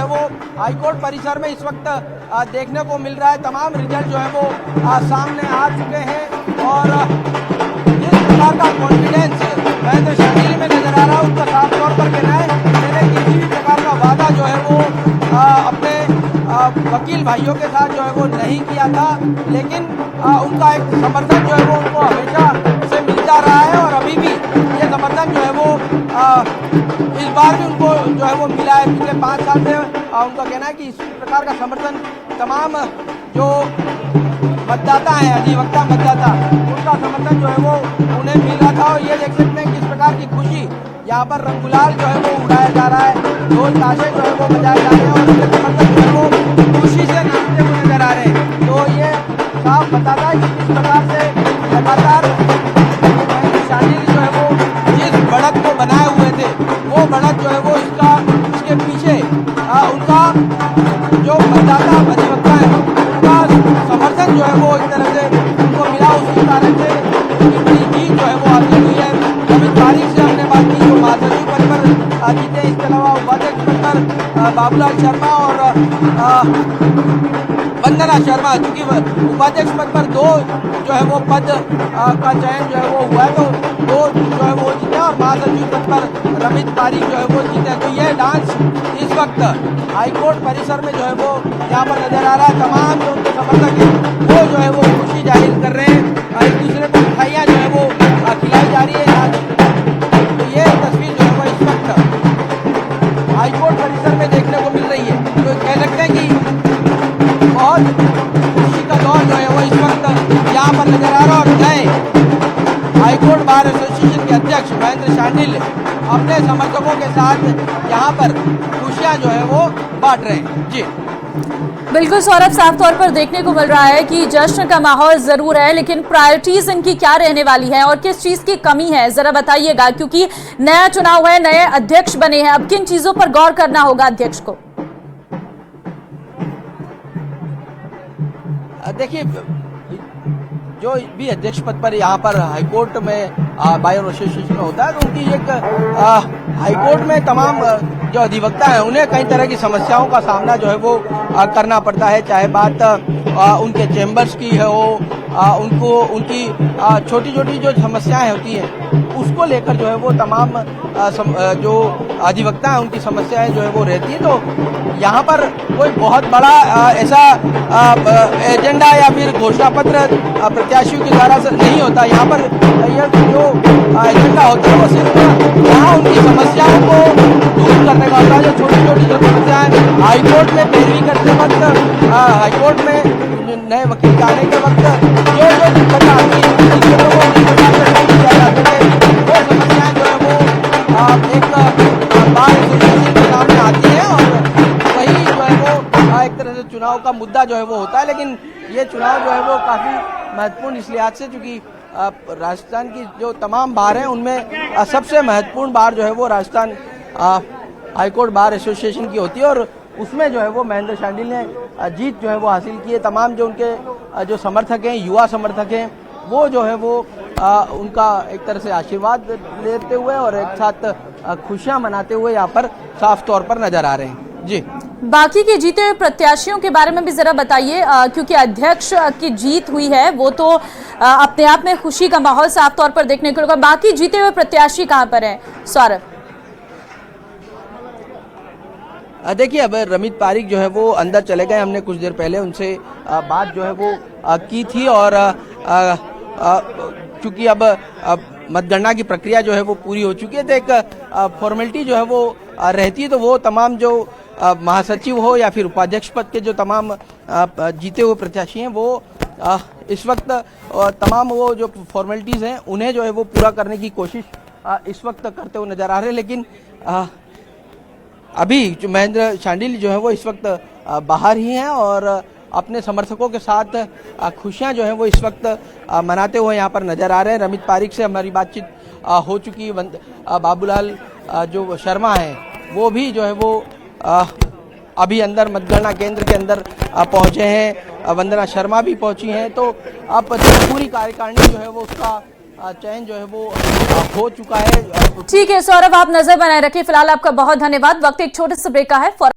है वो हाईकोर्ट परिसर में इस वक्त देखने को मिल रहा है। तमाम रिजल्ट जो है वो सामने आ चुके हैं और जिस प्रकार का कॉन्फिडेंस महेंद्र शांडिल में नजर आ रहा है उसका साफ तौर पर कहना है मैंने किसी भी प्रकार का वादा जो है वो अपने वकील भाइयों के साथ जो है वो नहीं किया था, लेकिन उनका एक समर्थन जो है वो उनको हमेशा से मिलता रहा है और अभी भी ये समर्थन जो है वो इस बार भी उनको जो है वो मिला है। पिछले 5 साल से उनका कहना है कि इस प्रकार का समर्थन तमाम जो मतदाता हैं, अधिवक्ता मतदाता, उनका समर्थन जो है वो उन्हें मिल रहा था। और ये देख सकते हैं किस प्रकार की खुशी यहाँ पर रंग गुलाल जो है वो उड़ाया जा रहा है, ढोल ताशे जो है वो बजाए जा रहे हैं और उनके समर्थक जो है वो खुशी से नाचते हुए नजर आ रहे हैं। तो ये साफ बताता है कि किस प्रकार से लगातार शांडिल जो है वो जिस बढ़त को बनाए हुए थे वो बढ़त जो है वो इसके पीछे उनका जो मतदाता अधिवक्ता है उनका समर्थन जो है वो एक तरह से उनको मिला। उसी कारण से इतनी जीत जो है वो हासिल हुई है। अभी तारीख से हमने बात की जो महासचिव पद पर जीते, इसके अलावा उपाध्यक्ष पद पर बाबूलाल शर्मा और वंदना शर्मा, चूंकि उपाध्यक्ष पद पर 2 जो है वो पद का चयन जो है वो हुआ है, तो 2 जो है वो जीते और महासचिव पद पर रमित पारिक जो है वो जीते। तो यह डांस इस वक्त हाईकोर्ट परिसर में जो है वो यहाँ पर नजर आ रहा है। तमाम जो उनके समर्थक हैं वो जो है वो खुशी जाहिर कर रहे हैं, एक दूसरे को मिठाइयाँ जो है वो खिलाई जा रही है। तो ये तस्वीर जो है वो इस वक्त हाईकोर्ट परिसर में देखने को मिल रही है। तो कह सकते हैं कि बहुत खुशी का दौर जो है वो इस वक्त यहाँ पर नजर आ रहा है। और नए हाईकोर्ट बार एसोसिएशन के अध्यक्ष महेंद्र शांडिल अपने समर्थकों के साथ यहाँ पर खुशियाँ जो है वो बांट रहे हैं। जी बिल्कुल सौरभ, साफ तौर पर देखने को मिल रहा है कि जश्न का माहौल जरूर है, लेकिन प्रायोरिटीज इनकी क्या रहने वाली है और किस चीज की कमी है जरा बताइएगा, क्योंकि नया चुनाव है, नए अध्यक्ष बने हैं, अब किन चीजों पर गौर करना होगा अध्यक्ष को? देखिए, जो भी अध्यक्ष पद पर यहाँ पर हाईकोर्ट में बार एसोसिएशन होता है तो उनकी एक हाईकोर्ट में तमाम जो अधिवक्ता है उन्हें कई तरह की समस्याओं का सामना जो है वो करना पड़ता है, चाहे बात उनके चैम्बर्स की है हो, उनको उनकी छोटी छोटी जो समस्याएं होती हैं उसको लेकर जो है वो तमाम जो अधिवक्ता हैं उनकी समस्याएं जो है वो रहती है। तो यहाँ पर कोई बहुत बड़ा ऐसा एजेंडा या फिर घोषणा पत्र प्रत्याशियों के द्वारा से नहीं होता। यहाँ पर यह जो एजेंडा होता है वो सिर्फ यहाँ उनकी समस्याओं को दूर करने का होता है। जो छोटी छोटी जो समस्याएं हाईकोर्ट में पैरवी करते वक्त, हाईकोर्ट में नए वकील के आने के वक्त जो जो दिक्कतें आती हैं वो समस्याएं जो है वो एक बार एसोसिएशन के सामने आती है और वही जो है वो एक तरह से चुनाव का मुद्दा जो है वो होता है। लेकिन ये चुनाव जो है वो काफी महत्वपूर्ण इस लिहाज से क्योंकि राजस्थान की जो तमाम बार हैं उनमें सबसे महत्वपूर्ण बार जो है वो राजस्थान हाईकोर्ट बार एसोसिएशन की होती है और उसमें जो है वो महेंद्र शांडिल ने जीत जो है वो हासिल की है। तमाम जो उनके जो समर्थक हैं, युवा समर्थक हैं, वो जो है वो उनका एक तरह से आशीर्वाद लेते हुए और एक साथ खुशियां मनाते हुए यहाँ पर साफ तौर पर नजर आ रहे हैं। जी, बाकी के जीते हुए प्रत्याशियों के बारे में भी जरा बताइए, क्योंकि अध्यक्ष की जीत हुई है वो तो अपने आप में खुशी का माहौल साफ तौर पर देखने को मिलेगा। बाकी जीते हुए प्रत्याशी कहाँ पर हैं सौरभ? देखिए, अब रमित पारिक जो है वो अंदर चले गए, हमने कुछ देर पहले उनसे बात जो है वो की थी और चूंकि अब मतगणना की प्रक्रिया जो है वो पूरी हो चुकी है तो एक फॉर्मेलिटी जो है वो रहती है, तो वो तमाम जो महासचिव हो या फिर उपाध्यक्ष पद के जो तमाम जीते हुए प्रत्याशी हैं वो इस वक्त तमाम वो जो फॉर्मेलिटीज़ हैं उन्हें जो है वो पूरा करने की कोशिश इस वक्त करते हुए नजर आ रहे हैं। लेकिन अभी जो महेंद्र शांडिल जो है वो इस वक्त बाहर ही हैं और अपने समर्थकों के साथ खुशियां जो है वो इस वक्त मनाते हुए यहाँ पर नजर आ रहे हैं। रमित पारिक से हमारी बातचीत हो चुकी है। बाबूलाल जो शर्मा हैं वो भी जो है वो अभी अंदर मतगणना केंद्र के अंदर पहुंचे हैं, वंदना शर्मा भी पहुंची हैं। तो अब पूरी कार्यकारिणी जो है वो उसका चयन जो है वो हो चुका है। ठीक है सौरभ, आप नजर बनाए रखें। फिलहाल आपका बहुत धन्यवाद। वक्त एक छोटे से ब्रेक का है।